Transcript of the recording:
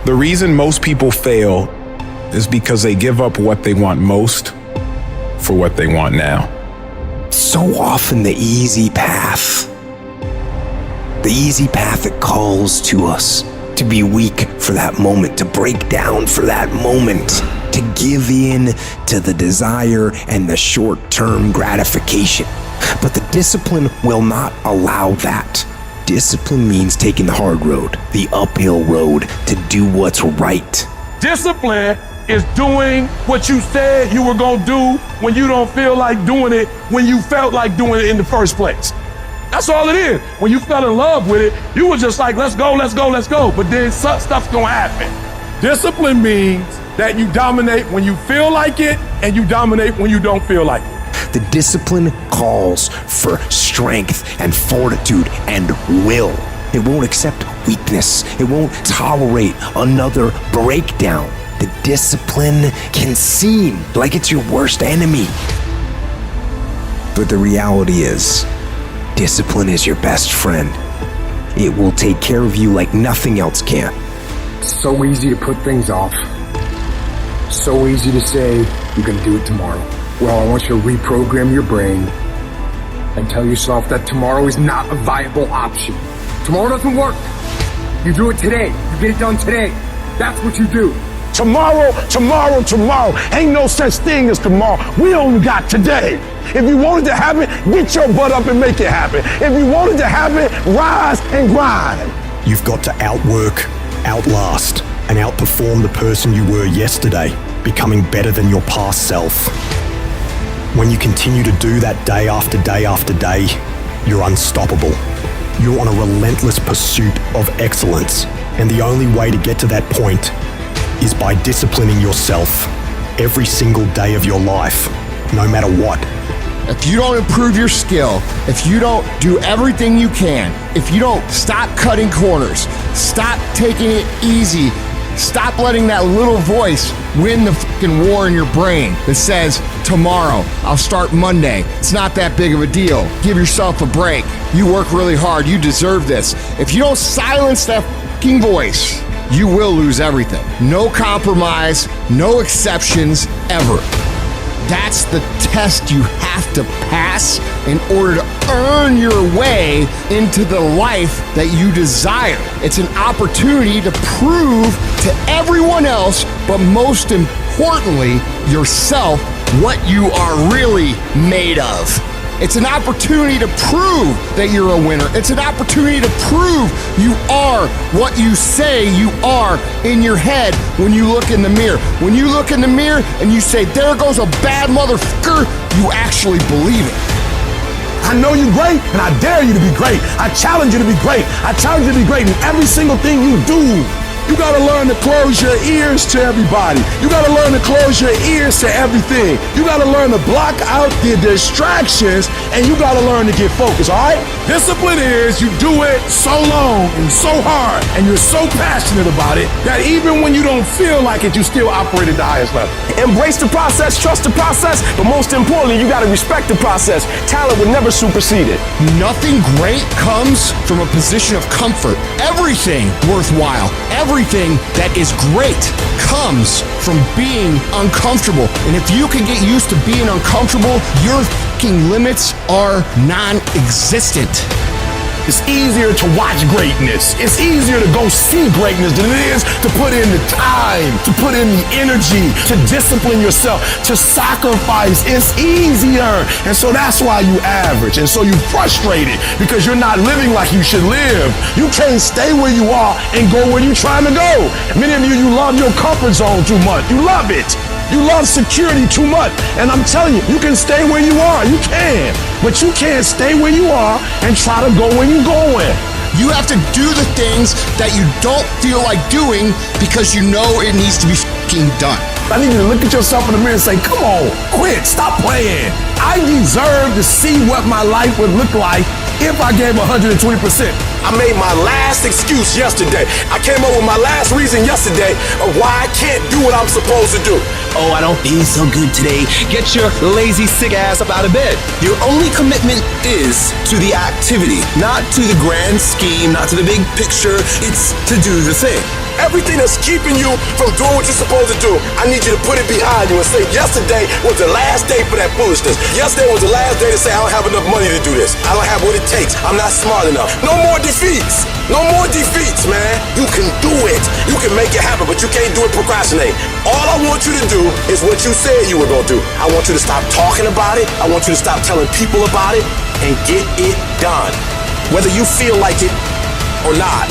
The reason most people fail is because they give up what they want most for what they want now. So often the easy path that calls to us to be weak for that moment, to break down for that moment, to give in to the desire and the short-term gratification. But the discipline will not allow that. Discipline means taking the hard road, the uphill road, to do what's right. Discipline is doing what you said you were gonna do when you don't feel like doing it when you felt like doing it in the first place. That's all it is. When you fell in love with it, you were just like, let's go, let's go, let's go. But then stuff's gonna happen. Discipline means that you dominate when you feel like it and you dominate when you don't feel like it. The discipline calls for strength and fortitude and will. It won't accept weakness. It won't tolerate another breakdown. The discipline can seem like it's your worst enemy. But the reality is, discipline is your best friend. It will take care of you like nothing else can. It's so easy to put things off. So easy to say, you're gonna do it tomorrow. Well, I want you to reprogram your brain and tell yourself that tomorrow is not a viable option. Tomorrow doesn't work. You do it today. You get it done today. That's what you do. Tomorrow. Ain't no such thing as tomorrow. We only got today. If you want it to happen, get your butt up and make it happen. If you want it to happen, rise and grind. You've got to outwork, outlast, and outperform the person you were yesterday, becoming better than your past self. When you continue to do that day after day after day, you're unstoppable. You're on a relentless pursuit of excellence, and the only way to get to that point is by disciplining yourself every single day of your life, no matter what. If you don't improve your skill, if you don't do everything you can, if you don't stop cutting corners, stop taking it easy, stop letting that little voice win the fucking war in your brain that says, tomorrow, I'll start Monday. It's not that big of a deal. Give yourself a break. You work really hard. You deserve this. If you don't silence that fucking voice, you will lose everything. No compromise, no exceptions, ever. That's the test you have to pass in order to earn your way into the life that you desire. It's an opportunity to prove to everyone else, but most importantly, yourself, what you are really made of. It's an opportunity to prove that you're a winner. It's an opportunity to prove you are what you say you are in your head when you look in the mirror. When you look in the mirror and you say, there goes a bad motherfucker, you actually believe it. I know you're great, and I dare you to be great. I challenge you to be great. I challenge you to be great in every single thing you do. You gotta learn to close your ears to everybody. You gotta learn to close your ears to everything. You gotta learn to block out the distractions, and you gotta learn to get focused, all right? Discipline is you do it so long and so hard, and you're so passionate about it that even when you don't feel like it, you still operate at the highest level. Embrace the process, trust the process, but most importantly, you gotta respect the process. Talent would never supersede it. Nothing great comes from a position of comfort. Everything worthwhile, everything that is great comes from being uncomfortable. And if you can get used to being uncomfortable, your fucking limits are non-existent. It's easier to watch greatness. It's easier to go see greatness than it is to put in the time, to put in the energy, to discipline yourself, to sacrifice. It's easier. And so that's why you average. And so you're frustrated because you're not living like you should live. You can't stay where you are and go where you're trying to go. Many of you love your comfort zone too much. You love it. You love security too much. And I'm telling you, you can stay where you are. You can. But you can't stay where you are and try to go where you're going. You have to do the things that you don't feel like doing because you know it needs to be fucking done. I need you to look at yourself in the mirror and say, come on, quit, stop playing. I deserve to see what my life would look like if I gave 120%. I made my last excuse yesterday. I came up with my last reason yesterday of why I can't do what I'm supposed to do. Oh, I don't feel so good today. Get your lazy, sick ass up out of bed. Your only commitment is to the activity, not to the grand scheme, not to the big picture. It's to do the thing. Everything that's keeping you from doing what you're supposed to do, I need you to put it behind you and say, yesterday was the last day for that foolishness. Yesterday was the last day to say, I don't have enough money to do this. I don't have what it takes. I'm not smart enough. No more defeats. No more defeats, man. You can do it. You can make it happen, but you can't do it procrastinating. All I want you to do is what you said you were going to do. I want you to stop talking about it. I want you to stop telling people about it and get it done. Whether you feel like it or not.